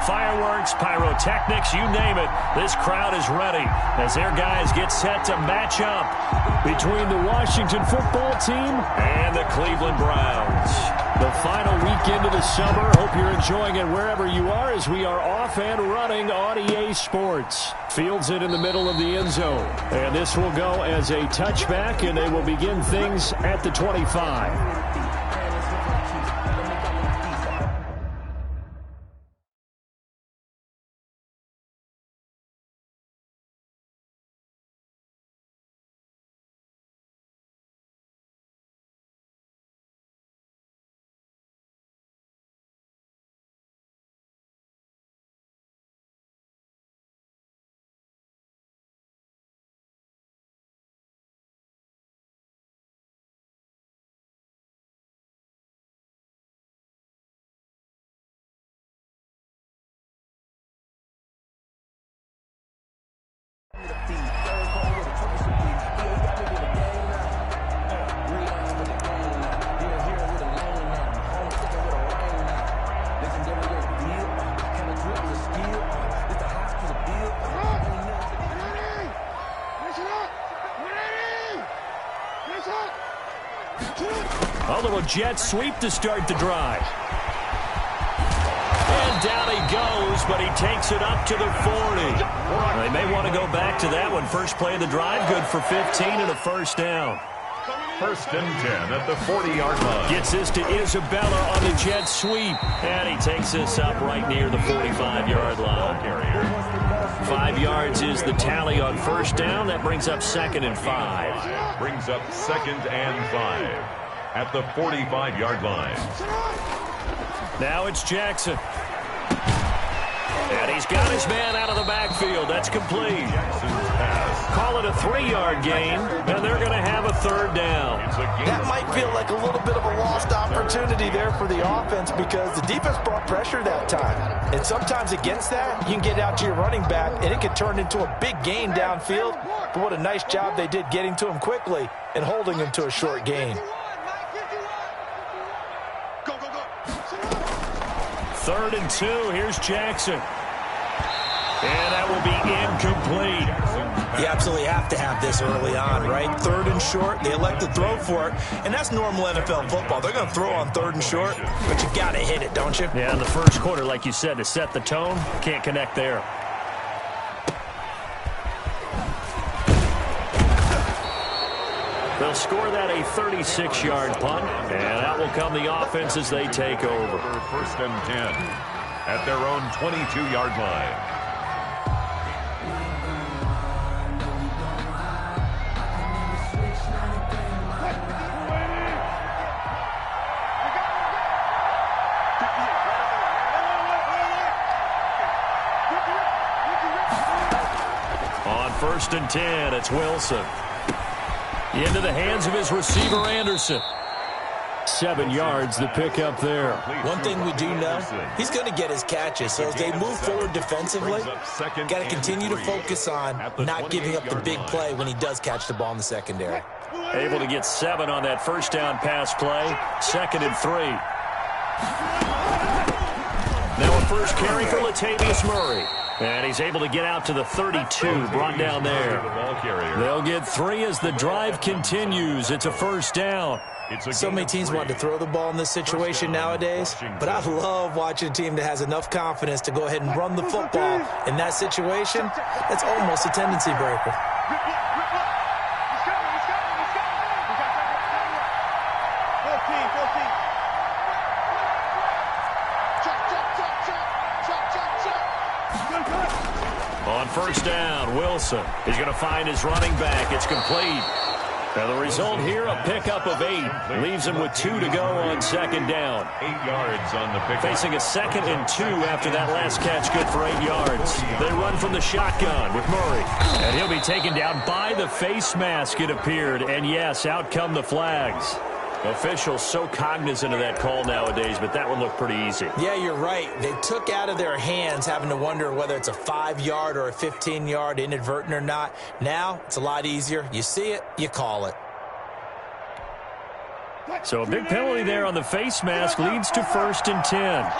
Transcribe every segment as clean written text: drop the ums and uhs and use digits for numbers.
fireworks, pyrotechnics, you name it. This crowd is ready as their guys get set to match up between the Washington football team and the Cleveland Browns. The final weekend of the summer. Hope you're enjoying it wherever you are as we are off and running on EA Sports. Fields it in the middle of the end zone. And this will go as a touchback, and they will begin things at the 25. A little jet sweep to start the drive. And down he goes, but he takes it up to the 40. They may want to go back to that one. First play of the drive, good for 15 and a first down. First and 10 at the 40-yard line. Gets this to Isabella on the jet sweep. And he takes this up right near the 45-yard line. 5 yards is the tally on first down. That brings up 2nd and 5. Brings up 2nd and 5 at the 45-yard line. Now it's Jackson. And he's got his man out of the backfield. That's complete. Jackson's pass. Call it a 3-yard gain, and they're going to have a third down. That might feel like a little bit of a lost opportunity there for the offense because the defense brought pressure that time. And sometimes against that, you can get out to your running back, and it can turn into a big gain downfield. But what a nice job they did getting to him quickly and holding him to a short gain. 3rd and 2. Here's Jackson. And that will be incomplete. You absolutely have to have this early on, right? 3rd and short. They elect to throw for it. And that's normal NFL football. They're going to throw on 3rd and short, but you got to hit it, don't you? Yeah, in the first quarter, like you said, to set the tone, can't connect there. They'll score that a 36-yard punt, and out will come the offense as they take over. First and 10 at their own 22-yard line. On 1st and 10, it's Wilson. Into the hands of his receiver, Anderson. 7 yards, the pickup there. One thing we do know, he's going to get his catches. So as they move forward defensively, got to continue to focus on not giving up the big play when he does catch the ball in the secondary. Able to get 7 on that first down pass play. 2nd and 3. Now a first carry for Latavius Murray. And he's able to get out to the 32, brought down there. They'll get 3 as the drive continues. It's a first down. So many teams want to throw the ball in this situation nowadays, but I love watching a team that has enough confidence to go ahead and run the football. In that situation, that's almost a tendency breaker. On first down, Wilson is going to find his running back. It's complete. And the result here, a pickup of 8. Leaves him with 2 to go on 2nd down. 8 yards on the pickup. Facing a 2nd and 2 after that last catch, good for 8 yards. They run from the shotgun with Murray. And he'll be taken down by the face mask, it appeared. And yes, out come the flags. Officials so cognizant of that call nowadays, but that one looked pretty easy. Yeah, you're right. They took out of their hands having to wonder whether it's a 5-yard or a 15-yard inadvertent or not. Now, it's a lot easier. You see it, you call it. So a big penalty there on the face mask leads to 1st and 10.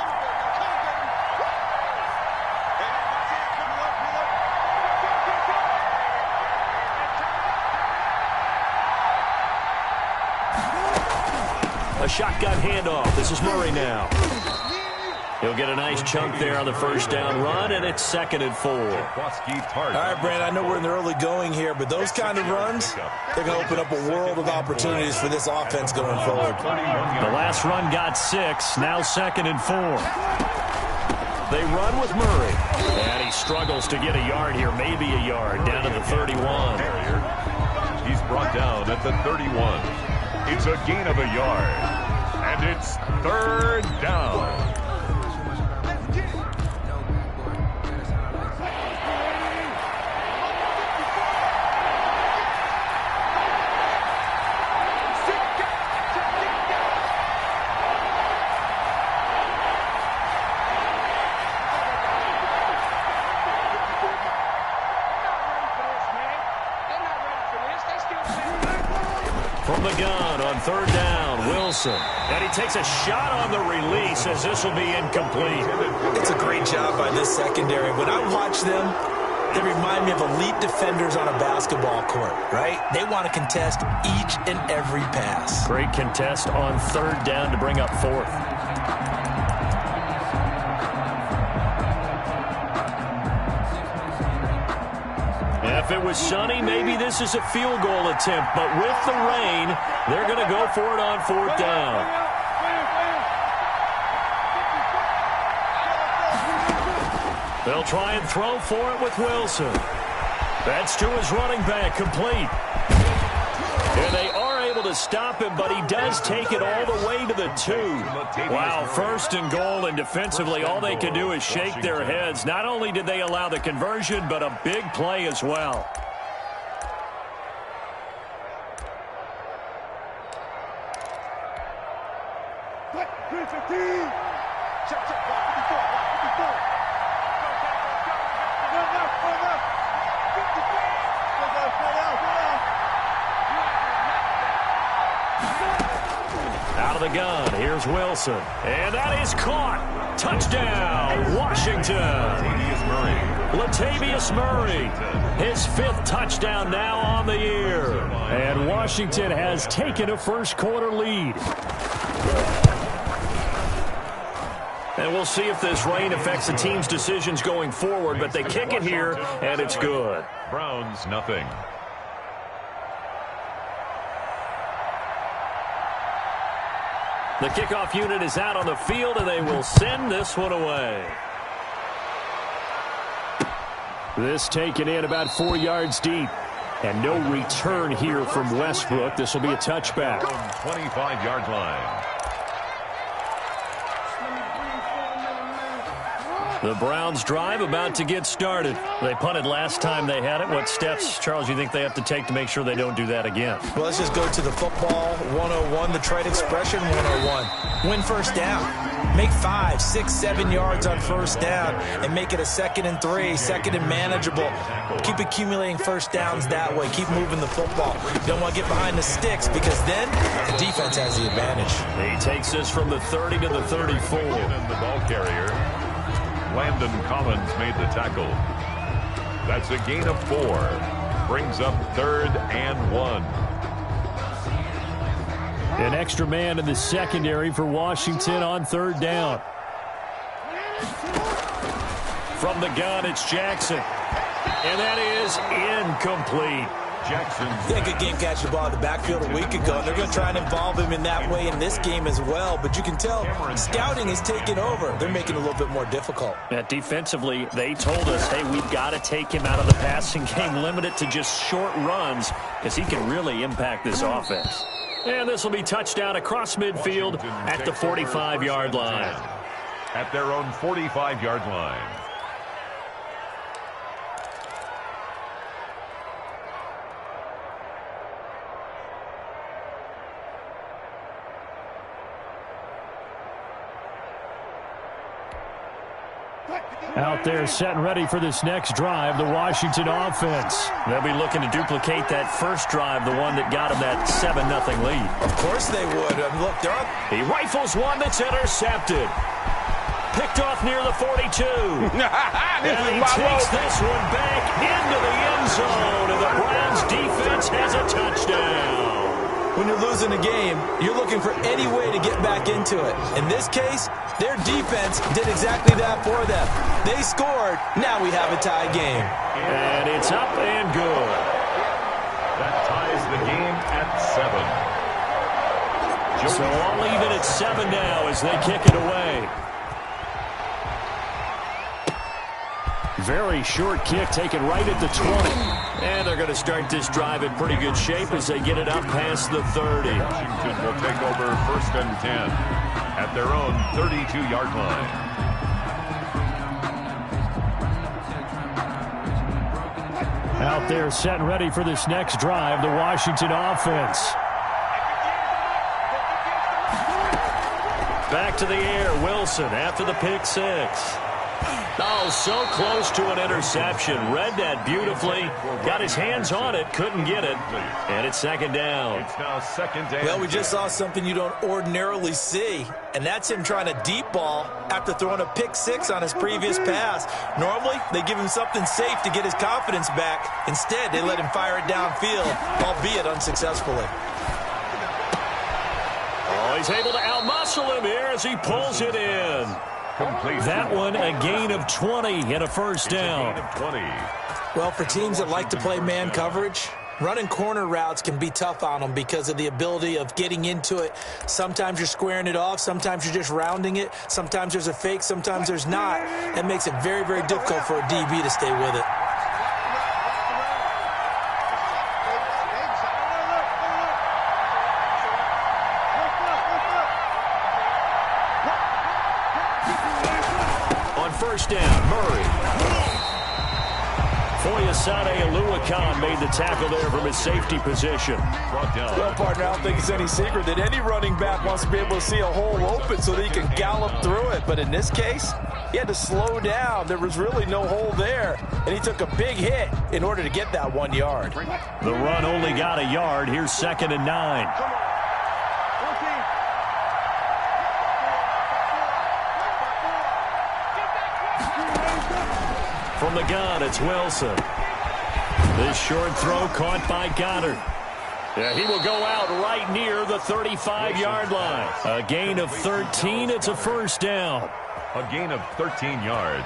shotgun handoff. This is Murray now. He'll get a nice chunk there on the first down run, and it's 2nd and 4. All right, Brandon, I know we're in the early going here, but those kind of runs, they're going to open up a world of opportunities for this offense going forward. The last run got 6, now 2nd and 4. They run with Murray, and he struggles to get a yard here, maybe a yard, down to the 31. He's brought down at the 31. It's a gain of a yard, and it's 3rd down. From the gun on 3rd down, Wilson. And he takes a shot on the release as this will be incomplete. It's a great job by this secondary. When I watch them, they remind me of elite defenders on a basketball court, right? They want to contest each and every pass. Great contest on 3rd down to bring up 4th. If it was sunny, maybe this is a field goal attempt. But with the rain, they're going to go for it on 4th down. They'll try and throw for it with Wilson. That's to his running back, complete. And they are able to stop him, but he does take it all the way to the 2. Wow, 1st and goal, and defensively all they can do is shake their heads. Not only did they allow the conversion, but a big play as well. Out of the gun, here's Wilson. And that is caught. Touchdown, Washington. Latavius Murray. His 5th touchdown now on the year. And Washington has taken a first-quarter lead. And we'll see if this rain affects the team's decisions going forward, but they kick it here, and it's good. Browns, nothing. The kickoff unit is out on the field, and they will send this one away. This taken in about 4 yards deep. And no return here from Westbrook. This will be a touchback. 25-yard line. The Browns drive about to get started. They punted last time they had it. What steps, Charles, you think they have to take to make sure they don't do that again? Well, let's just go to the football 101, the trade expression 101. Win first down. Make 5, 6, 7 yards on first down and make it a 2nd and 3, 2nd and manageable. Keep accumulating first downs that way. Keep moving the football. You don't want to get behind the sticks because then the defense has the advantage. He takes this from the 30 to the 34. And the ball carrier. Landon Collins made the tackle. That's a gain of 4. Brings up 3rd and 1. An extra man in the secondary for Washington on 3rd down. From the gun, it's Jackson. And that is incomplete. Jackson. Yeah, good game catching the ball in the backfield a week ago. And they're going to try and involve him in that way in this game as well. But you can tell scouting is taking over. They're making it a little bit more difficult. Yeah, defensively, they told us, hey, we've got to take him out of the passing game, limit it to just short runs because he can really impact this offense. And this will be touchdown across midfield at the 45-yard line. At their own 45-yard line. Out there set and ready for this next drive, the Washington offense. They'll be looking to duplicate that first drive, the one that got them that 7-0 lead. Of course they would. Look, they're up. He rifles one that's intercepted. Picked off near the 42. And he takes this one back into the end zone, and the Browns defense has a touchdown. When you're losing a game, you're looking for any way to get back into it. In this case, their defense did exactly that for them. They scored. Now we have a tie game. And it's up and good. That ties the game at 7. So all even at 7 now as they kick it away. Very short kick taken right at the 20. And they're going to start this drive in pretty good shape as they get it up past the 30. Washington will take over 1st and 10 at their own 32-yard line. Out there set and ready for this next drive, the Washington offense. Back to the air, Wilson after the pick six. Oh, so close to an interception. Read that beautifully. Got his hands on it, couldn't get it. And it's 2nd down. It's now 2nd down. Well, we just saw something you don't ordinarily see, and that's him trying to deep ball after throwing a pick six on his previous pass. Normally, they give him something safe to get his confidence back. Instead, they let him fire it downfield, albeit unsuccessfully. Oh, he's able to outmuscle him here as he pulls it in. Complete. That one a gain of 20 and a first down. Gain of 20. Well, for teams that like to play man coverage, running corner routes can be tough on them because of the ability of getting into it. Sometimes you're squaring it off. Sometimes you're just rounding it. Sometimes there's a fake. Sometimes there's not. That makes it very, very difficult for a DB to stay with it. First down, Murray. Foyesade Aluakan made the tackle there from his safety position. Well, partner, I don't think it's any secret that any running back wants to be able to see a hole open so that he can gallop through it. But in this case, he had to slow down. There was really no hole there, and he took a big hit in order to get that 1 yard. The run only got a yard. Here's 2nd and 9. From the gun, it's Wilson. This short throw caught by Goddard. Yeah, he will go out right near the 35-yard line. A gain of 13. It's a first down. A gain of 13 yards.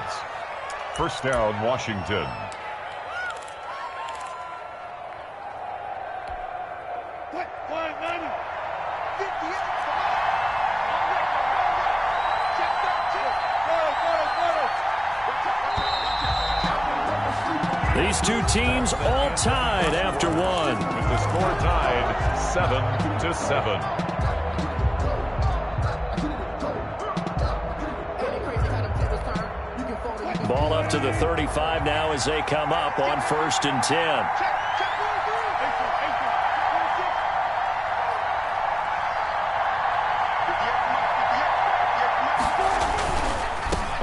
First down, Washington. These two teams all tied after one. With the score tied 7-7. Ball up to the 35 now as they come up on 1st and 10.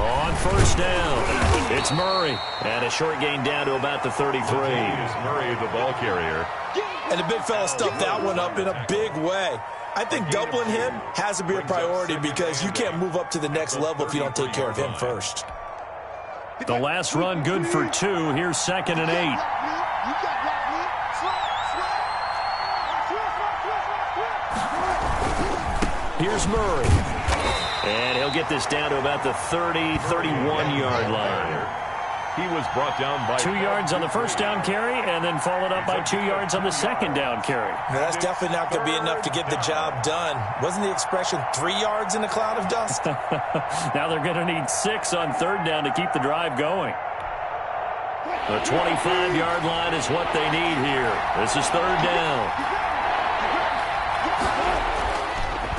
On 1st down, it's Murray. And a short gain down to about the 33. Is Murray the ball carrier. And the big fella stuffed that one up in a big way. I think doubling him has to be a priority because you can't move up to the next level if you don't take care of him first. The last run good for 2. Here's 2nd and 8. Here's Murray. And he'll get this down to about the 30, 31-yard line. He was brought down by 2 yards on the first down carry and then followed up by 2 yards on the second down carry. Now, that's definitely not going to be enough to get the job done. Wasn't the expression 3 yards in a cloud of dust? Now they're going to need 6 on 3rd down to keep the drive going. The 25-yard line is what they need here. This is 3rd down.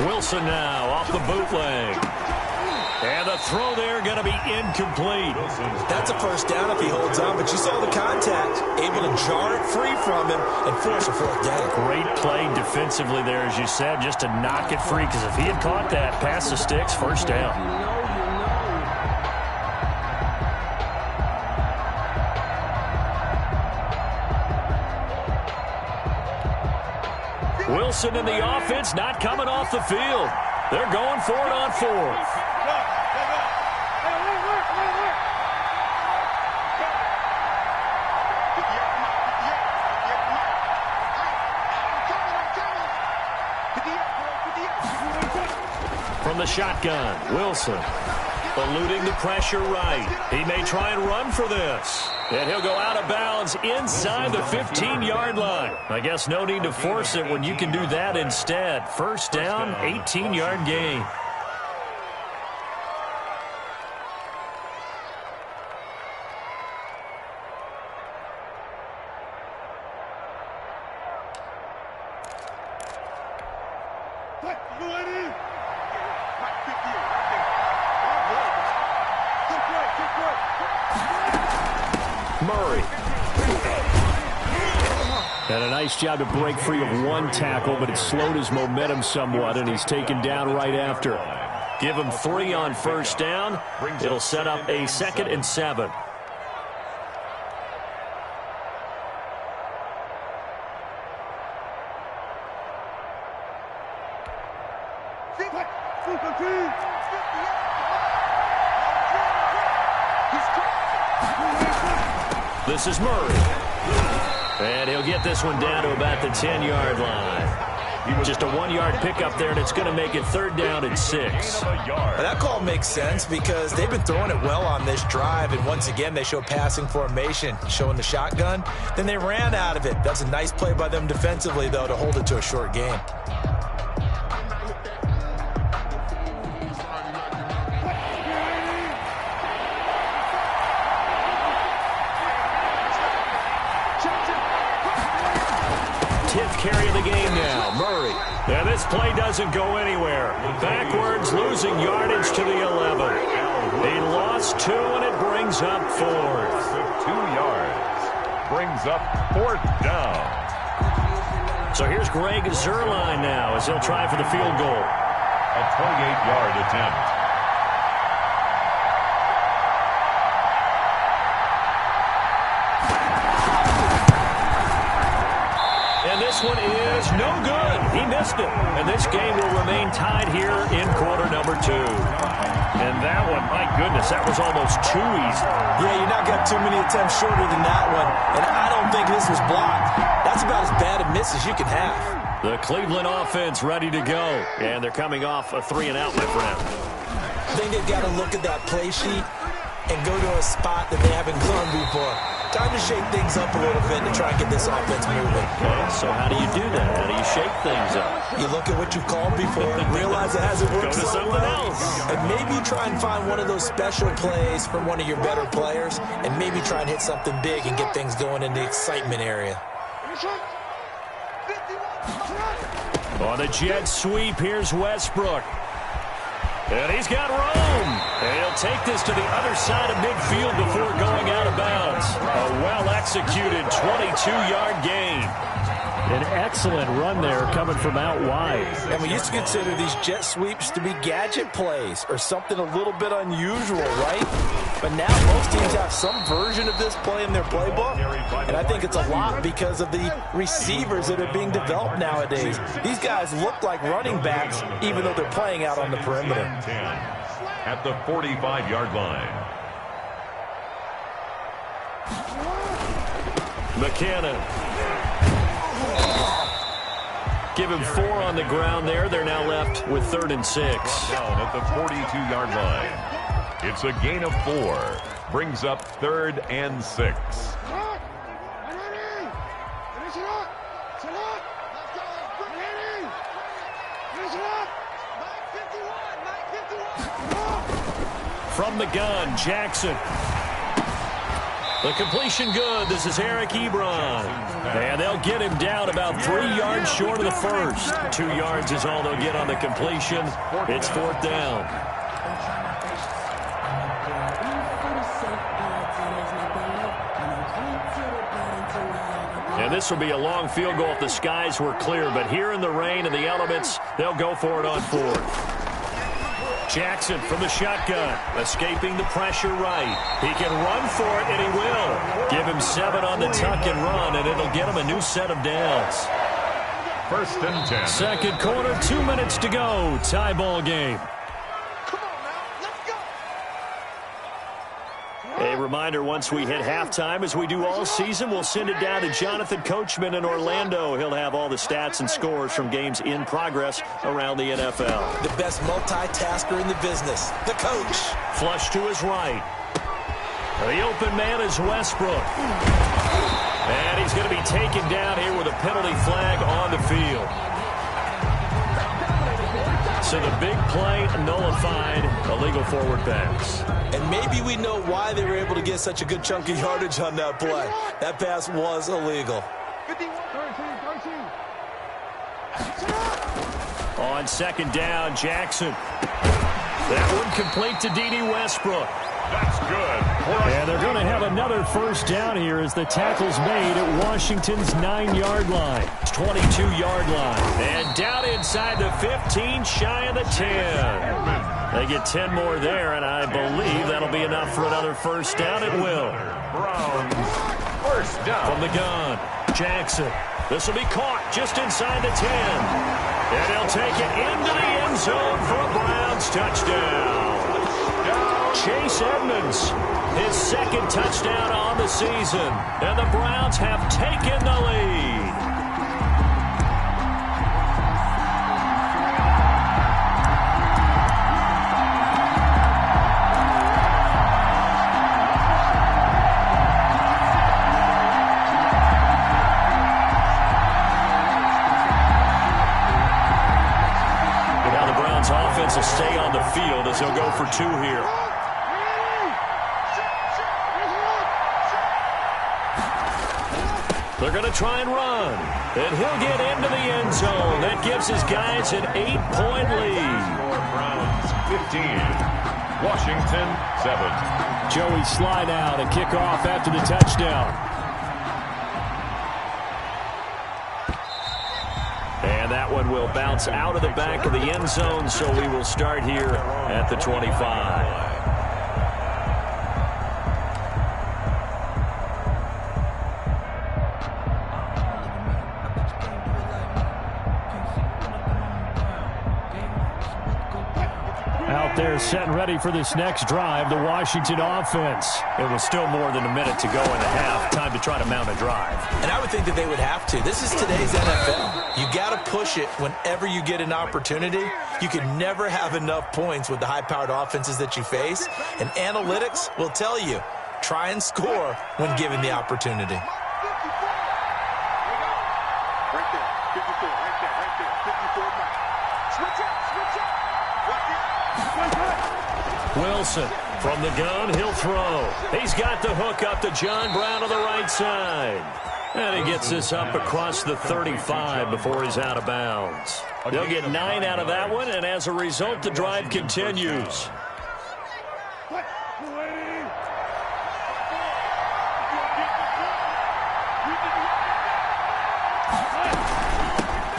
Wilson now off the bootleg. And the throw there going to be incomplete. That's a first down if he holds on, but you saw the contact. Able to jar it free from him and force a 4th down. Great play defensively there, as you said, just to knock it free, because if he had caught that, pass the sticks, 1st down. Wilson in the offense not coming off the field. They're going for it on 4th. the shotgun. Wilson eluding the pressure right. He may try and run for this. And he'll go out of bounds inside the 15-yard line. I guess no need to force it when you can do that instead. First down, 18-yard gain. And a nice job to break free of one tackle, but it slowed his momentum somewhat, and he's taken down right after. Give him 3 on first down. It'll set up a 2nd and 7. This is Murray. And he'll get this one down to about the 10-yard line. Just a 1-yard pickup there, and it's going to make it 3rd down and 6. That call makes sense because they've been throwing it well on this drive, and once again they show passing formation, showing the shotgun. Then they ran out of it. That's a nice play by them defensively, though, to hold it to a short gain. Carry of the game now, Murray. And this play doesn't go anywhere. Backwards, losing yardage to the 11. He lost 2, and it brings up 4th. 2 yards. Brings up 4th down. So here's Greg Zuerlein now as he'll try for the field goal. A 28-yard attempt. This one is no good. He missed it. And this game will remain tied here in quarter number 2. And that one, my goodness, that was almost too easy. Yeah, you're not got too many attempts shorter than that one. And I don't think this was blocked. That's about as bad a miss as you can have. The Cleveland offense ready to go. And they're coming off a 3-and-out, my friend. I think they've got to look at that play sheet and go to a spot that they haven't gone before. Time to shake things up a little bit to try and get this offense moving. Okay, so how do you do that? How do you shake things up? You look at what you called before, realize it hasn't worked so well, and maybe try and find one of those special plays from one of your better players, and maybe try and hit something big and get things going in the excitement area. On the jet sweep, here's Westbrook. And he's got room. And he'll take this to the other side of midfield before going out of bounds. A well-executed 22-yard gain. An excellent run there coming from out wide. And we used to consider these jet sweeps to be gadget plays or something a little bit unusual, right? But now most teams have some version of this play in their playbook. And I think it's a lot because of the receivers that are being developed nowadays. These guys look like running backs even though they're playing out on the perimeter. At the 45-yard line. McKinnon. Give him 4 on the ground there. They're now left with 3rd and 6. Down at the 42-yard line. It's a gain of 4. Brings up 3rd and 6. From the gun, Jackson. The completion good. This is Eric Ebron. And they'll get him down about 3 yards short of the first. 2 yards is all they'll get on the completion. It's 4th down. And this will be a long field goal if the skies were clear. But here in the rain and the elements, they'll go for it on 4th. Jackson from the shotgun, escaping the pressure right. He can run for it, and he will. Give him 7 on the tuck and run, and it'll get him a new set of downs. 1st and 10. Second quarter, 2 minutes to go. Tie ball game. Come on now, let's go. A reminder, once we hit halftime, as we do all season, we'll send it down to Jonathan Coachman in Orlando. He'll have all the stats and scores from games in progress around the NFL. The best multitasker in the business, the coach. Flush to his right. The open man is Westbrook. And he's going to be taken down here with a penalty flag on the field. So the big play nullified, illegal forward pass. And maybe we know why they were able to get such a good chunk of yardage on that play. That pass was illegal. On second down, Jackson. That one complete to D.D. Westbrook. That's good. And they're going to have another first down here as the tackle's made at Washington's 9-yard line. 22-yard line. And down inside the 15, shy of the 10. They get 10 more there, and I believe that'll be enough for another first down. It will. Browns, first down. From the gun, Jackson. This will be caught just inside the 10. And he'll take it into the end zone for a Browns touchdown. Chase Edmonds, his second touchdown on the season. And the Browns have taken the lead. Now the Browns offense will stay on the field as they'll go for two here. They're going to try and run. And he'll get into the end zone. That gives his guys an 8-point lead. Browns 15. Washington 7. Joey slide out and kick off after the touchdown. And that one will bounce out of the back of the end zone, so we will start here at the 25. They're set and ready for this next drive, the Washington offense. It was still more than a minute to go in the half. Time to try to mount a drive. And I would think that they would have to. This is today's NFL. You got to push it whenever you get an opportunity. You can never have enough points with the high-powered offenses that you face. And analytics will tell you, try and score when given the opportunity. Wilson from the gun, he'll throw. He's got the hook up to John Brown on the right side. And he gets this up across the 35 before he's out of bounds. They'll get 9 out of that one, and as a result, the drive continues.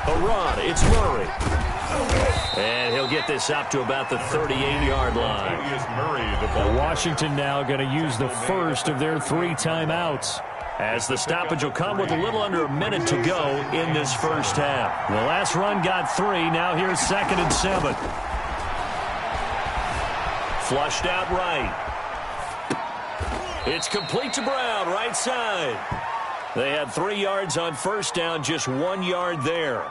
A run, it's Murray. And he'll get this up to about the 38-yard line. Washington now going to use the first of their 3 timeouts, as the stoppage will come with a little under a minute to go in this first half. The last run got 3. Now here's 2nd and 7. Flushed out right. It's complete to Brown, right side. They had 3 yards on first down, just 1 yard there.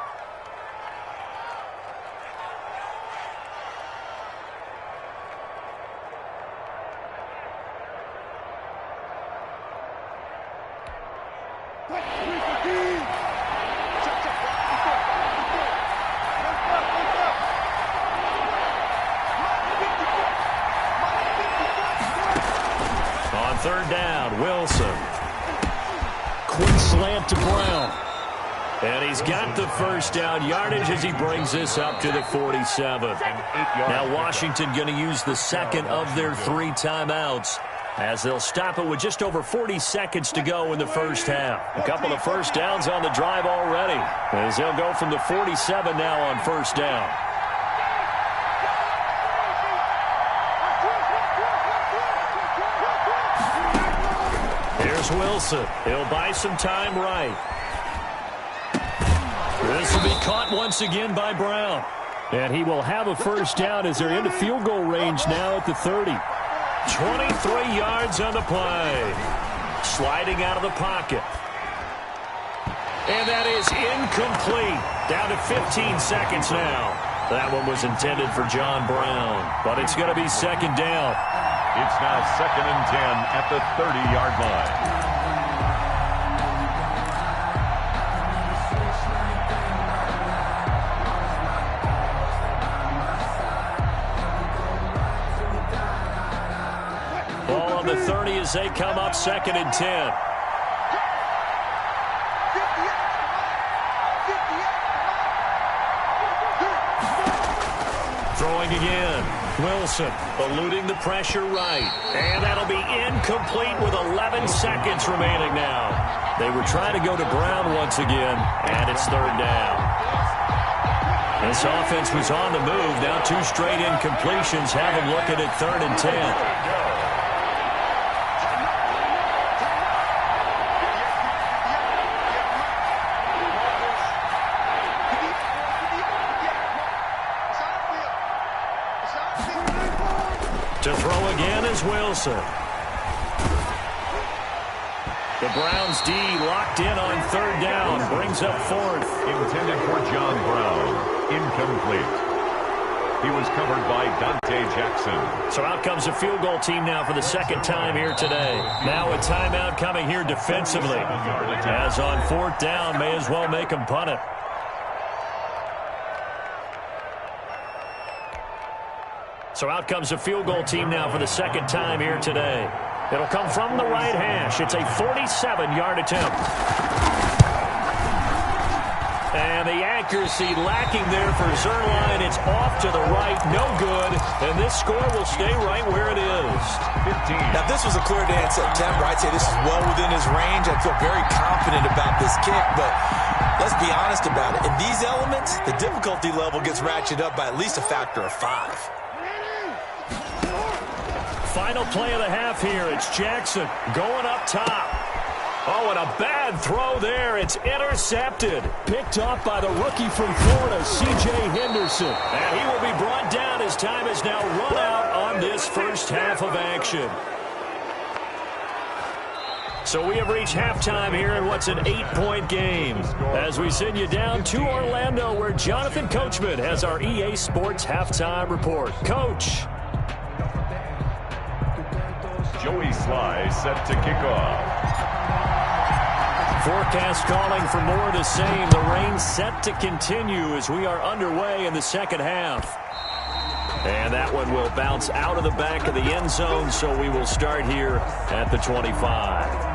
Third down, Wilson. Quick slant to Brown. And he's got the first down yardage as he brings this up to the 47. Now Washington going to use the second of their 3 timeouts, as they'll stop it with just over 40 seconds to go in the first half. A couple of first downs on the drive already, as they'll go from the 47 now on first down. Wilson. He'll buy some time right. This will be caught once again by Brown. And he will have a first down as they're into field goal range now at the 30. 23 yards on the play. Sliding out of the pocket. And that is incomplete. Down to 15 seconds now. That one was intended for John Brown, but it's going to be second down. It's now 2nd and 10 at the 30-yard line. Ball on the 30 as they come up 2nd and 10. Throwing again. Wilson eluding the pressure right. And that'll be incomplete with 11 seconds remaining now. They were trying to go to Brown once again, and it's 3rd down. This offense was on the move. Now 2 straight incompletions have them looking at 3rd and 10. To throw again is Wilson. The Browns D locked in on 3rd down. Brings up 4th. Intended for John Brown. Incomplete. He was covered by Dante Jackson. So out comes a field goal team now for the 2nd time here today. Now a timeout coming here defensively. As on 4th down, may as well make them punt it. So out comes a field goal team now for the 2nd time here today. It'll come from the right hash. It's a 47-yard attempt. And the accuracy lacking there for Zerline. It's off to the right, no good. And this score will stay right where it is. 15. Now, this was a clear dance attempt. I'd say this is well within his range. I feel very confident about this kick, but let's be honest about it. In these elements, the difficulty level gets ratcheted up by at least a factor of 5. Final play of the half here. It's Jackson going up top. Oh, and a bad throw there. It's intercepted. Picked off by the rookie from Florida, C.J. Henderson. And he will be brought down as time has now run out on this first half of action. So we have reached halftime here in what's an 8-point game. As we send you down to Orlando, where Jonathan Coachman has our EA Sports halftime report. Coach. Joey Sly set to kick off. Forecast calling for more of the same. The rain set to continue as we are underway in the 2nd half. And that one will bounce out of the back of the end zone, so we will start here at the 25.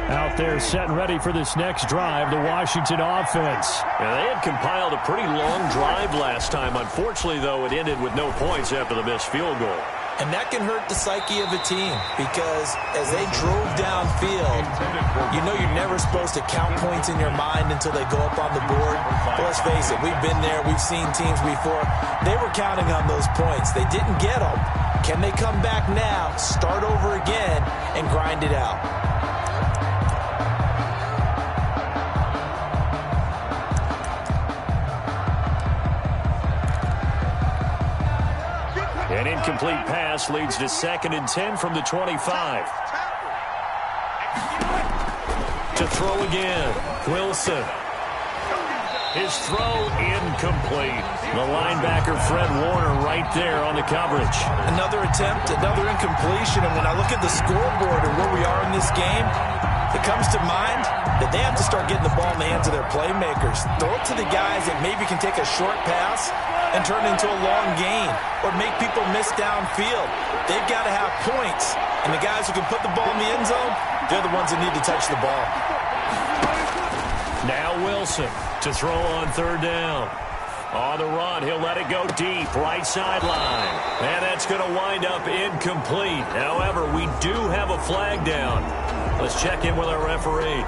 Out there set and ready for this next drive, the Washington offense. Yeah, they had compiled a pretty long drive last time. Unfortunately, though, it ended with no points after the missed field goal. And that can hurt the psyche of a team because as they drove downfield, you know you're never supposed to count points in your mind until they go up on the board. But let's face it, we've been there. We've seen teams before. They were counting on those points. They didn't get them. Can they come back now, start over again, and grind it out? An incomplete pass leads to 2nd and 10 from the 25. To throw again, Wilson. His throw incomplete. The linebacker, Fred Warner, right there on the coverage. Another attempt, another incompletion. And when I look at the scoreboard and where we are in this game, it comes to mind that they have to start getting the ball in the hands of their playmakers. Throw it to the guys that maybe can take a short pass and turn it into a long gain or make people miss downfield. They've got to have points. And the guys who can put the ball in the end zone, they're the ones that need to touch the ball. Now Wilson to throw on 3rd down. On the run, he'll let it go deep, right sideline. And that's going to wind up incomplete. However, we do have a flag down. Let's check in with our referee.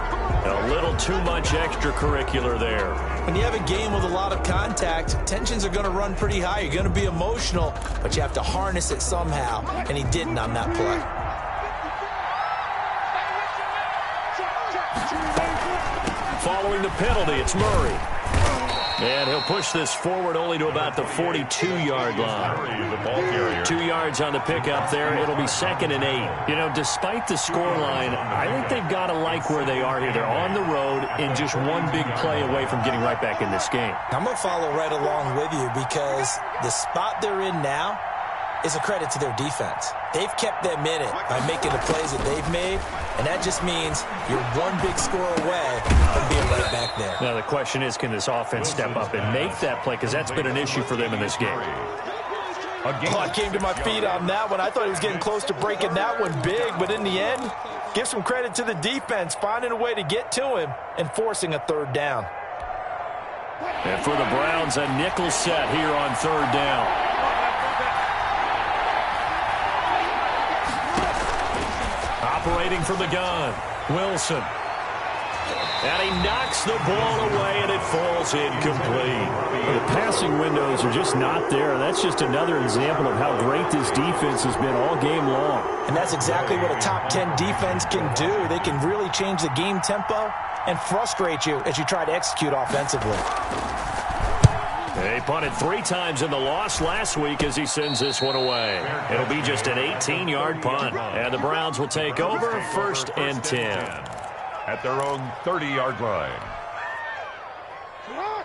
A little too much extracurricular there. When you have a game with a lot of contact, tensions are going to run pretty high. You're going to be emotional, but you have to harness it somehow, and he didn't on that play. Following following the penalty. It's Murray. And he'll push this forward only to about the 42-yard line. 2 yards on the pickup there. It'll be 2nd and 8. You know, despite the scoreline, I think they've got to like where they are here. They're on the road and just one big play away from getting right back in this game. I'm going to follow right along with you because the spot they're in now is a credit to their defense. They've kept them in it by making the plays that they've made, and that just means you're one big score away from being right back there. Now the question is, can this offense step up and make that play? Because that's been an issue for them in this game. Oh, I came to my feet on that one. I thought he was getting close to breaking that one big, but in the end, give some credit to the defense, finding a way to get to him and forcing a 3rd down. And for the Browns, a nickel set here on 3rd down. Operating from the gun, Wilson. And he knocks the ball away, and it falls incomplete. The passing windows are just not there. That's just another example of how great this defense has been all game long. And that's exactly what a top 10 defense can do. They can really change the game tempo and frustrate you as you try to execute offensively. They punted 3 times in the loss last week as he sends this one away. It'll be just an 18-yard punt. And the Browns will take over 1st and 10. At their own 30-yard line.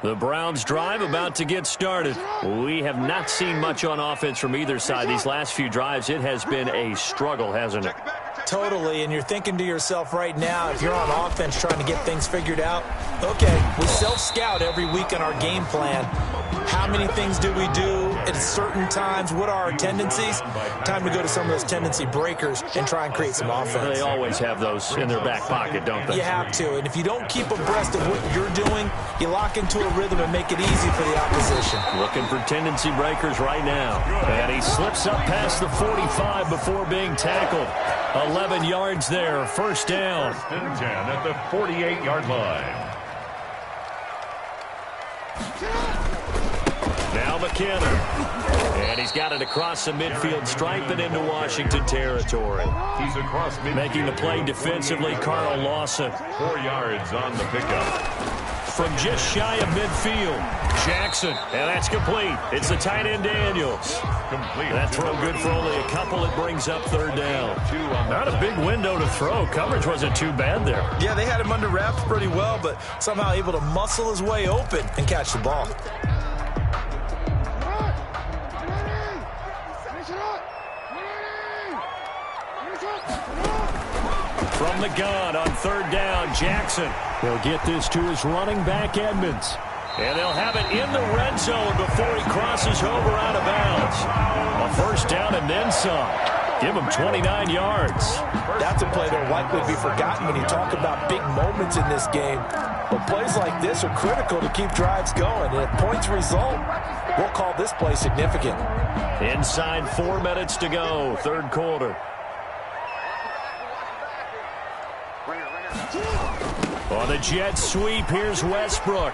The Browns drive about to get started. We have not seen much on offense from either side. These last few drives, it has been a struggle, hasn't it? Totally, and you're thinking to yourself right now, if you're on offense trying to get things figured out, okay, we self-scout every week on our game plan. How many things do we do at certain times? What are our tendencies? Time to go to some of those tendency breakers and try and create some offense. They always have those in their back pocket, don't they? You have to, and if you don't keep abreast of what you're doing, you lock into a rhythm and make it easy for the opposition. Looking for tendency breakers right now. And he slips up past the 45 before being tackled. 11 yards there, 1st down. 1st and 10 at the 48-yard line. Now McKinnon. And he's got it across the midfield stripe and into Washington territory. He's across midfield. Making the play defensively, Carl Lawson. 4 yards on the pickup. From just shy of midfield, Jackson. And that's complete. It's the tight end Daniels. Complete. That throw good for only a couple. It brings up 3rd down. Not a big window to throw. Coverage wasn't too bad there. Yeah, they had him under wraps pretty well, but somehow able to muscle his way open and catch the ball. From the gun on 3rd down, Jackson. He'll get this to his running back, Edmonds. And they'll have it in the red zone before he crosses over out of bounds. A 1st down and then some. Give him 29 yards. That's a play that will likely be forgotten when you talk about big moments in this game. But plays like this are critical to keep drives going. And if points result, we'll call this play significant. Inside 4 minutes to go, 3rd quarter. On the jet sweep, here's Westbrook.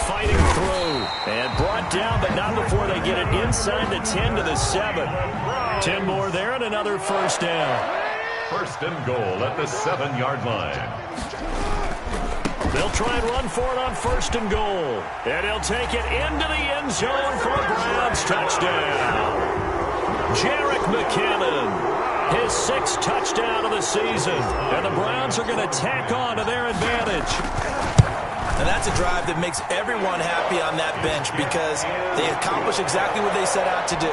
Fighting through. And brought down, but not before they get it inside the 10 to the 7. 10 more there and another 1st down. 1st and goal at the 7-yard line. They'll try and run for it on 1st and goal. And he'll take it into the end zone for a Browns touchdown. Jerick McKinnon. His 6th touchdown of the season. And the Browns are going to tack on to their advantage. And that's a drive that makes everyone happy on that bench because they accomplish exactly what they set out to do.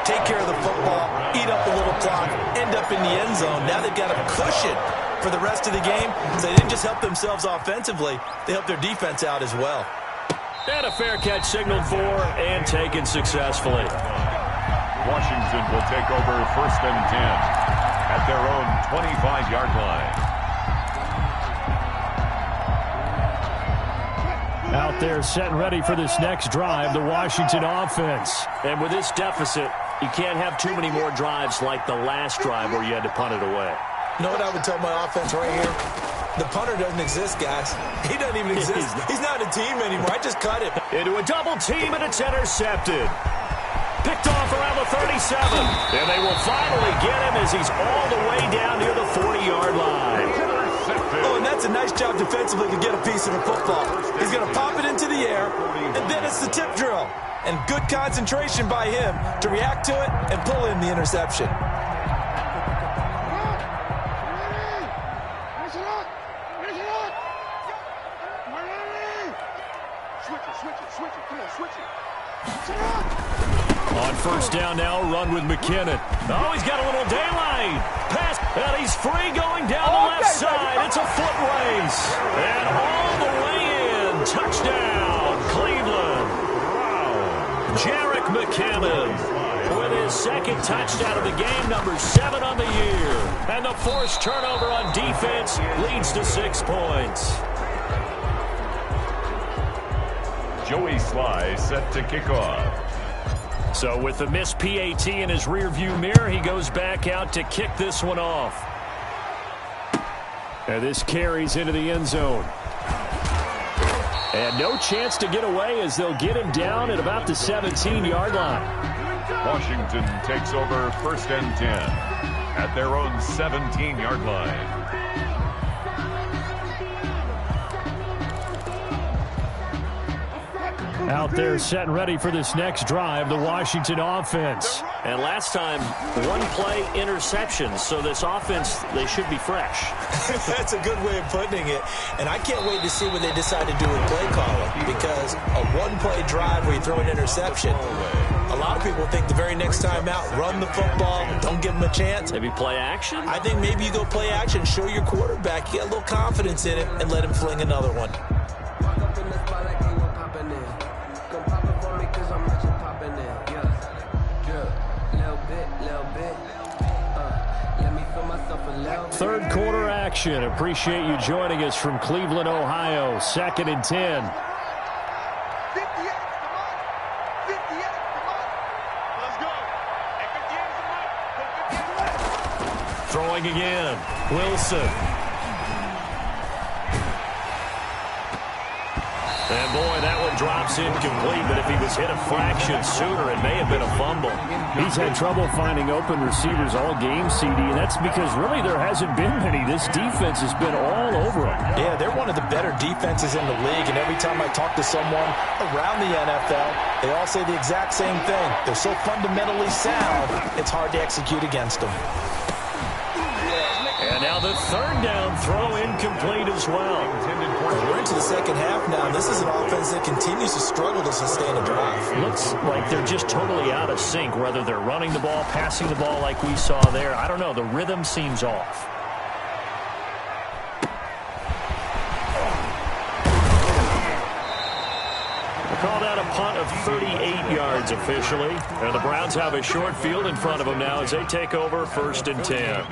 Take care of the football, eat up a little clock, end up in the end zone. Now they've got a cushion for the rest of the game. So they didn't just help themselves offensively, they helped their defense out as well. And a fair catch signaled for and taken successfully. Washington will take over 1st and 10 at their own 25-yard line. Out there set and ready for this next drive, the Washington offense. And with this deficit, you can't have too many more drives like the last drive where you had to punt it away. You know what I would tell my offense right here? The punter doesn't exist, guys. He doesn't even exist. He's not a team anymore. I just cut him. Into a double team, and it's intercepted. Picked off around the 37. And they will finally get him as he's all the way down near the 40-yard line. Oh, and that's a nice job defensively to get a piece of the football. He's going to pop it into the air, and then it's the tip drill. And good concentration by him to react to it and pull in the interception. On first down now, run with McKinnon. Oh, he's got a little daylight. Pass, and he's free going down the left side. It's a foot race. And all the way in. Touchdown, Cleveland. Wow. Jerick McKinnon with his second touchdown of the game, number 7 on the year. And the forced turnover on defense leads to 6 points. Joey Sly set to kick off. So with the missed PAT in his rearview mirror, he goes back out to kick this one off. And this carries into the end zone. And no chance to get away as they'll get him down at about the 17-yard line. Washington takes over 1st and 10 at their own 17-yard line. Out there set and ready for this next drive, the Washington offense. And last time, 1-play interception. So this offense, they should be fresh. That's a good way of putting it. And I can't wait to see what they decide to do with play calling. Because a 1-play drive where you throw an interception, a lot of people think the very next time out, run the football, don't give them a chance. Maybe play action? I think maybe you go play action, show your quarterback, you get a little confidence in it, and let him fling another one. Third quarter action. Appreciate you joining us from Cleveland, Ohio. 2nd and 10. Throwing again. Wilson. And boy, that one drops incomplete, but if he was hit a fraction sooner, it may have been a fumble. He's had trouble finding open receivers all game, CD, and that's because really there hasn't been many. This defense has been all over him. Yeah, they're one of the better defenses in the league, and every time I talk to someone around the NFL, they all say the exact same thing. They're so fundamentally sound, it's hard to execute against them. And now the 3rd down throw incomplete as well. We're into the second half now. This is an offense that continues to struggle to sustain a drive. Looks like they're just totally out of sync, whether they're running the ball, passing the ball like we saw there. I don't know. The rhythm seems off. Call that a punt of 38 yards officially. And the Browns have a short field in front of them now as they take over 1st and 10.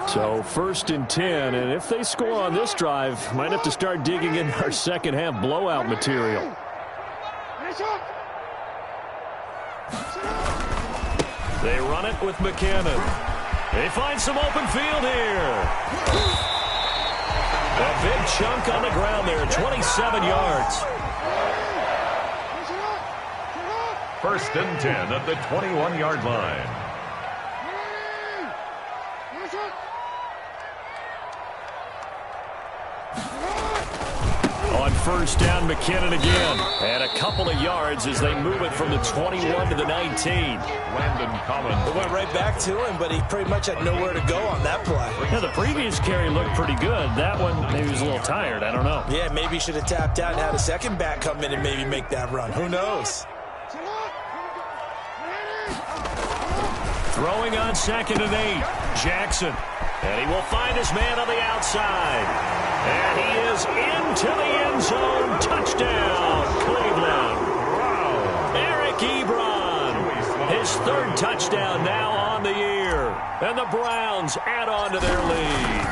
So 1st and 10, and if they score on this drive, might have to start digging in our second half blowout material. They run it with McKinnon. They find some open field here. A big chunk on the ground there, 27 yards. 1st and 10 at the 21-yard line. On first down, McKinnon again. And a couple of yards as they move it from the 21 to the 19. Landon Collins. It went right back to him, but he pretty much had nowhere to go on that play. Yeah, the previous carry looked pretty good. That one, maybe he was a little tired. I don't know. Yeah, maybe he should have tapped out and had a second back come in and maybe make that run. Who knows? Throwing on 2nd and 8. Jackson. And he will find his man on the outside. And he is into the end zone. Touchdown, Cleveland. Wow. Eric Ebron. His 3rd touchdown now on the year. And the Browns add on to their lead.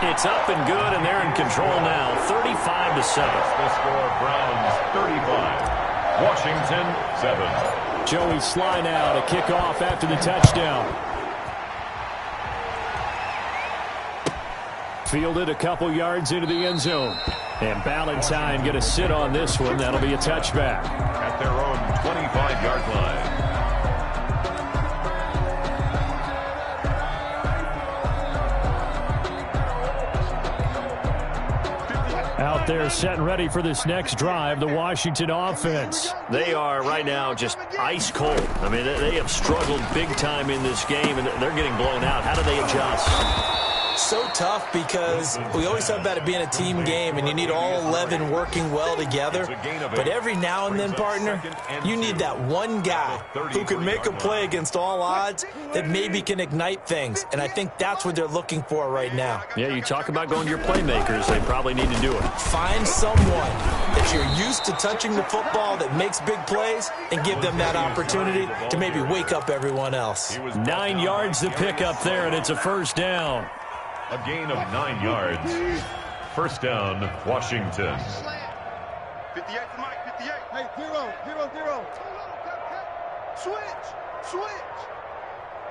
It's up and good, and they're in control now. 35-7. The score, Browns 35. Washington 7. Joey Sly now to kick off after the touchdown. Fielded a couple yards into the end zone. And Ballantyne going to sit on this one. That'll be a touchback. At their own 25-yard line. Out there set and ready for this next drive, the Washington offense. They are right now just ice cold. I mean, they have struggled big time in this game, and they're getting blown out. How do they adjust? So tough because we always talk about it being a team game and you need all 11 working well together. But every now and then, partner, you need that one guy who can make a play against all odds that maybe can ignite things. And I think that's what they're looking for right now. Yeah, you talk about going to your playmakers. They probably need to do it. Find someone that you're used to touching the football that makes big plays and give them that opportunity to maybe wake up everyone else. 9 yards to pick up there, and it's a first down. A gain of 9 yards. First down, Washington. 58 to Mike, 58. Hey, 0. Switch.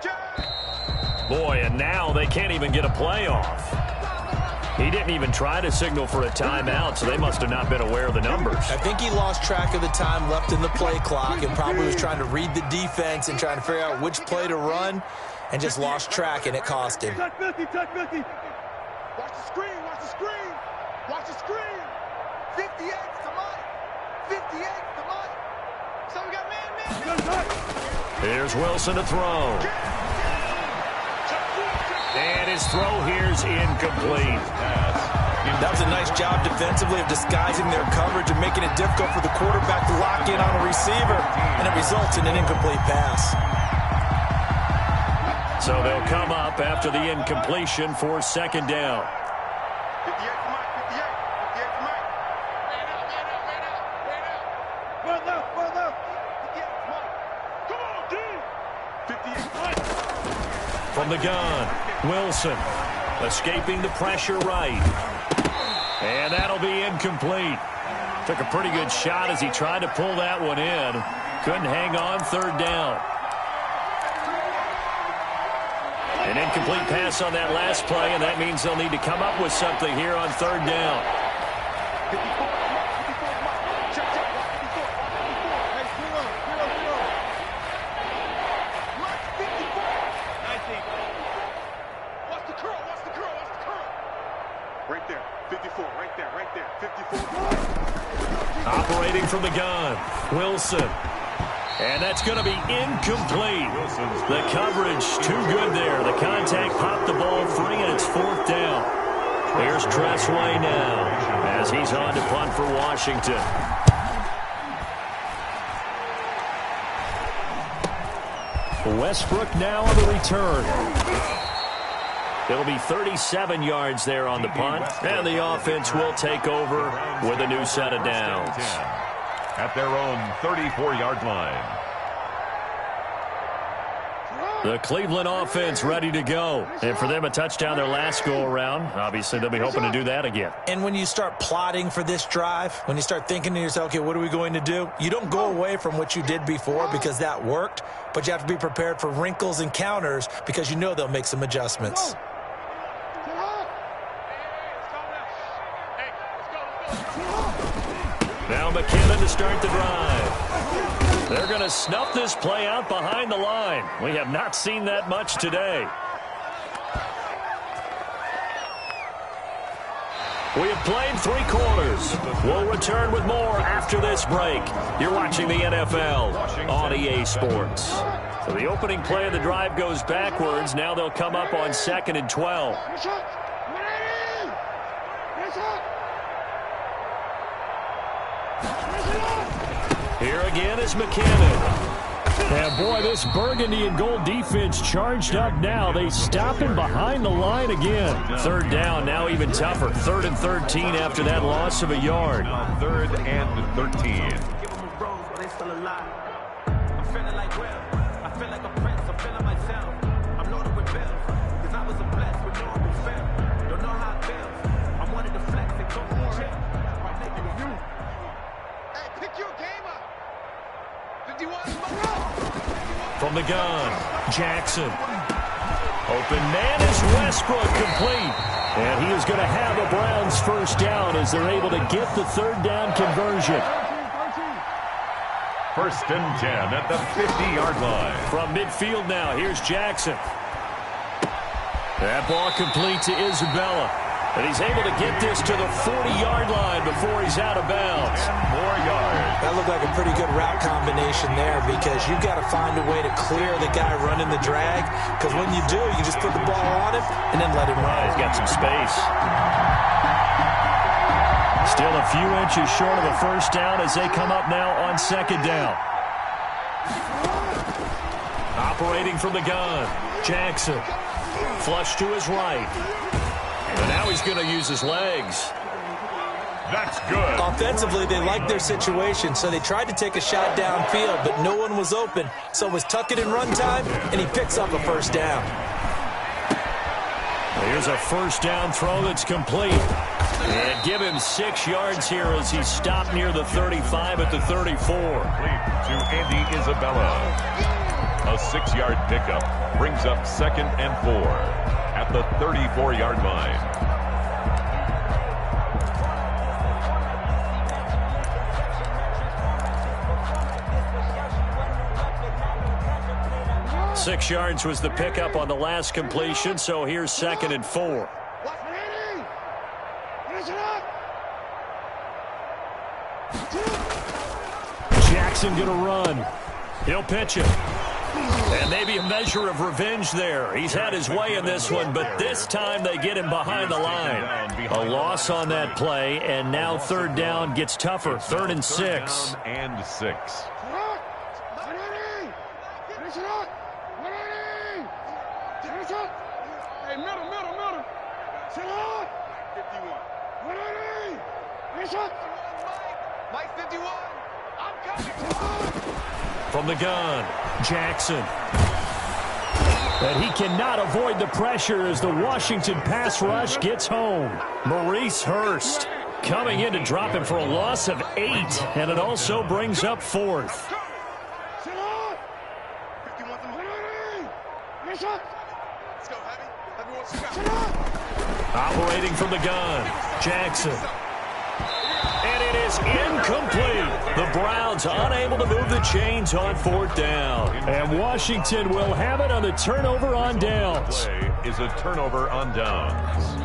Jack. Boy, and now they can't even get a play off. He didn't even try to signal for a timeout, so they must have not been aware of the numbers. I think he lost track of the time left in the play clock and probably was trying to read the defense and trying to figure out which play to run and just lost track, and it cost him. Touch 50. Watch the screen. 58 to Mike. So we got man. Here's Wilson to throw. And his throw here's incomplete. That was a nice job defensively of disguising their coverage and making it difficult for the quarterback to lock in on a receiver, and it results in an incomplete pass. So they'll come up after the incompletion for second down. 58 to Mike. 58 to Mike. Well left. 58 to Mike. Come on, D. 58 to Mike. From the gun, Wilson escaping the pressure right. And that'll be incomplete. Took a pretty good shot as he tried to pull that one in. Couldn't hang on, third down. An incomplete pass on that last play, and that means they'll need to come up with something here on third down. Watch the curl. Right there. 54. Right there. 54. Operating from the gun, Wilson. And that's going to be incomplete. The coverage too good there. The contact popped the ball free, and it's fourth down. Here's Tressway now as he's on to punt for Washington. Westbrook now on the return. It'll be 37 yards there on the punt, and the offense will take over with a new set of downs. At their own 34-yard line. The Cleveland offense ready to go. And for them, a touchdown their last go-around. Obviously, they'll be hoping to do that again. And when you start plotting for this drive, when you start thinking to yourself, okay, what are we going to do? You don't go away from what you did before because that worked, but you have to be prepared for wrinkles and counters because you know they'll make some adjustments. Now McKinnon to start the drive. They're going to snuff this play out behind the line. We have not seen that much today. We have played 3 quarters. We'll return with more after this break. You're watching the NFL on EA Sports. So the opening play of the drive goes backwards. Now they'll come up on 2nd and 12. Here again is McKinnon. And boy, this burgundy and gold defense charged up now. They stop him behind the line again. Third down, now even tougher. 3rd and 13 after that loss of a yard. 3rd and 13. From the gun, Jackson. Open man is Westbrook, complete. And he is going to have a Browns first down as they're able to get the 3rd down conversion. 1st and 10 at the 50-yard line. From midfield now, here's Jackson. That ball complete to Isabella. And he's able to get this to the 40-yard line before he's out of bounds. 10 more yards. That looked like a pretty good route combination there because you've got to find a way to clear the guy running the drag, because when you do, you just put the ball on him and then let him run. He's got some space. Still a few inches short of a first down as they come up now on second down. Operating from the gun, Jackson. Flush to his right. And now he's going to use his legs. That's good. Offensively, they liked their situation, so they tried to take a shot downfield, but no one was open. So it was tuck it in run time, and he picks up a first down. Here's a first down throw that's complete. And give him 6 yards here as he's stopped near the 35 at the 34. To Andy Isabella. A 6-yard pickup brings up 2nd and 4 at the 34-yard line. Six yards was the pickup on the last completion, so here's 2nd and 4. Jackson going to run. He'll pitch it. And maybe a measure of revenge there. He's had his way in this one, but this time they get him behind the line. A loss on that play, and now third down gets tougher. 3rd and 6. And 6. Hey, middle. Sit on. 51. Mike 51. I'm coming. From the gun, Jackson. But he cannot avoid the pressure as the Washington pass rush gets home. Maurice Hurst coming in to drop him for a loss of 8, and it also brings up 4th. Operating from the gun, Jackson. And it is incomplete. The Browns unable to move the chains on 4th down. And Washington will have it on the turnover on downs. Play is a turnover on downs.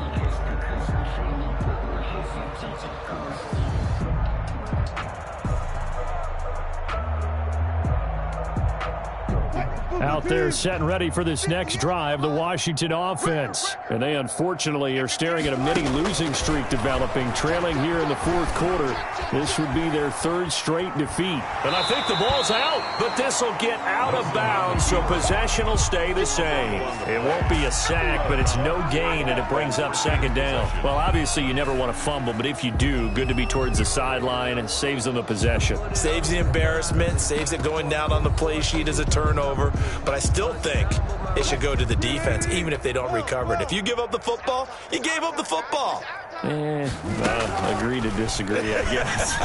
Out there set and ready for this next drive, the Washington offense. And they unfortunately are staring at a mini losing streak developing, trailing here in the 4th quarter. This would be their 3rd straight defeat. And I think the ball's out, but this will get out of bounds, so possession will stay the same. It won't be a sack, but it's no gain, and it brings up 2nd down. Well, obviously you never want to fumble, but if you do, good to be towards the sideline and saves them the possession. Saves the embarrassment, saves it going down on the play sheet as a turnover. But I still think it should go to the defense, even if they don't recover it. If you give up the football, you gave up the football. Agree to disagree, I guess.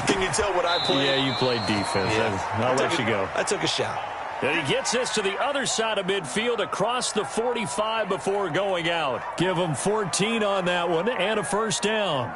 Can you tell what I played? Yeah, you played defense. Yeah. I'll let you go. I took a shot. And he gets this to the other side of midfield across the 45 before going out. Give him 14 on that one and a first down.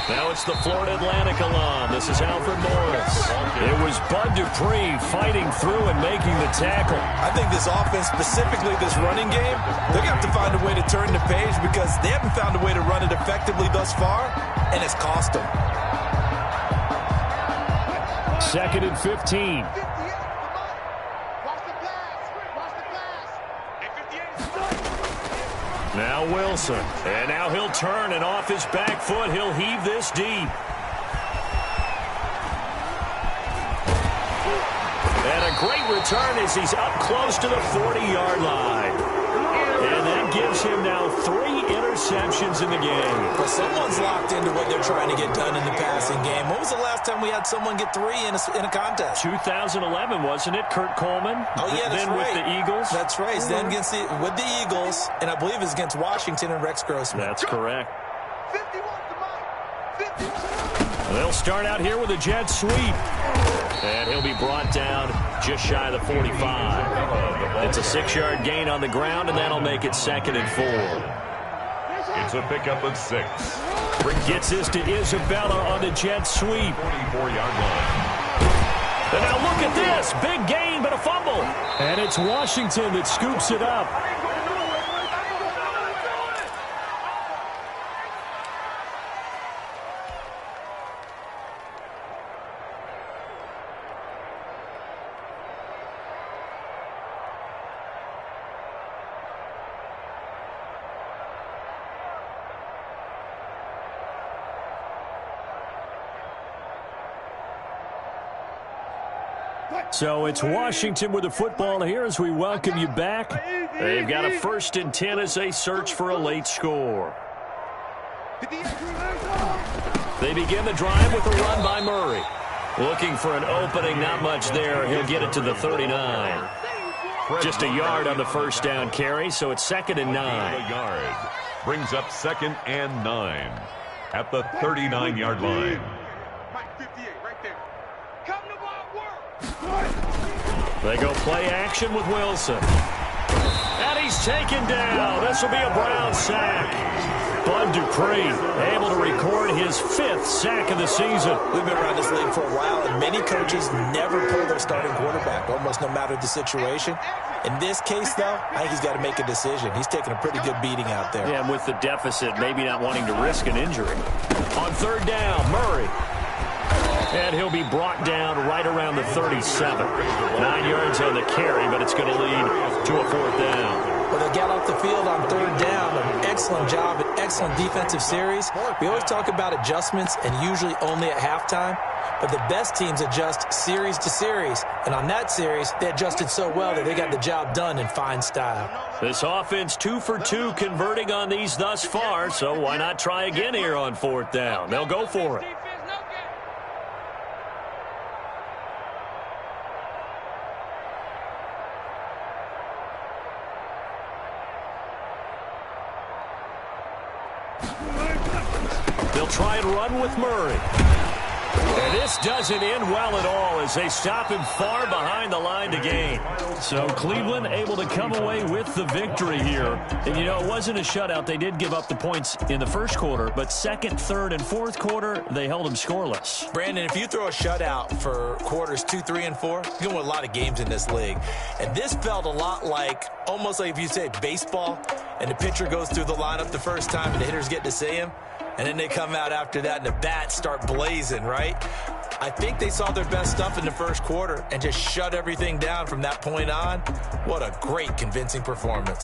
Now it's the Florida Atlantic alum. This is Alfred Morris. It was Bud Dupree fighting through and making the tackle. I think this offense, specifically this running game, they're going to have to find a way to turn the page because they haven't found a way to run it effectively thus far, and it's cost them. 2nd and 15. Now Wilson, and now he'll turn, and off his back foot, he'll heave this deep. And a great return as he's up close to the 40-yard line. And that gives him now 3 interceptions in the game. But someone's locked into what they're trying to get done in the passing game. When was the last time we had someone get 3 in a contest? 2011, wasn't it? Kurt Coleman? Oh, yeah, that's then right. With the Eagles? That's right. Then with the Eagles, and I believe it's against Washington and Rex Grossman. That's correct. They'll start out here with a jet sweep. And he'll be brought down just shy of the 45. It's a 6-yard gain on the ground, and that'll make it 2nd and 4. It's a pickup of 6. Gets this to Isabella on the jet sweep. 44-yard line. And now look at this. Big gain, but a fumble. And it's Washington that scoops it up. So it's Washington with the football here as we welcome you back. They've got a 1st and 10 as they search for a late score. They begin the drive with a run by Murray. Looking for an opening, not much there. He'll get it to the 39. Just a yard on the 1st down carry, so it's 2nd and 9. A yard. Brings up 2nd and 9 at the 39-yard line. They go play action with Wilson. And he's taken down. This will be a Brown sack. Bud Dupree able to record his 5th sack of the season. We've been around this league for a while, and many coaches never pull their starting quarterback, almost no matter the situation. In this case, though, I think he's got to make a decision. He's taking a pretty good beating out there. Yeah, and with the deficit, maybe not wanting to risk an injury. On 3rd down, Murray. And he'll be brought down right around the 37. 9 yards on the carry, but it's going to lead to a 4th down. Well, they got off the field on 3rd down. An excellent job, an excellent defensive series. We always talk about adjustments and usually only at halftime. But the best teams adjust series to series. And on that series, they adjusted so well that they got the job done in fine style. This offense 2 for 2 converting on these thus far, so why not try again here on 4th down? They'll go for it. They'll try and run with Murray. And this doesn't end well at all as they stop him far behind the line to gain. So Cleveland able to come away with the victory here. And, you know, it wasn't a shutout. They did give up the points in the 1st quarter, but 2nd, 3rd, and 4th quarter, they held them scoreless. Brandon, if you throw a shutout for quarters 2, 3, and 4, you're going to win a lot of games in this league. And this felt a lot like, almost like if you say baseball, and the pitcher goes through the lineup the first time and the hitters get to see him. And then they come out after that and the bats start blazing, right? I think they saw their best stuff in the 1st quarter and just shut everything down from that point on. What a great, convincing performance.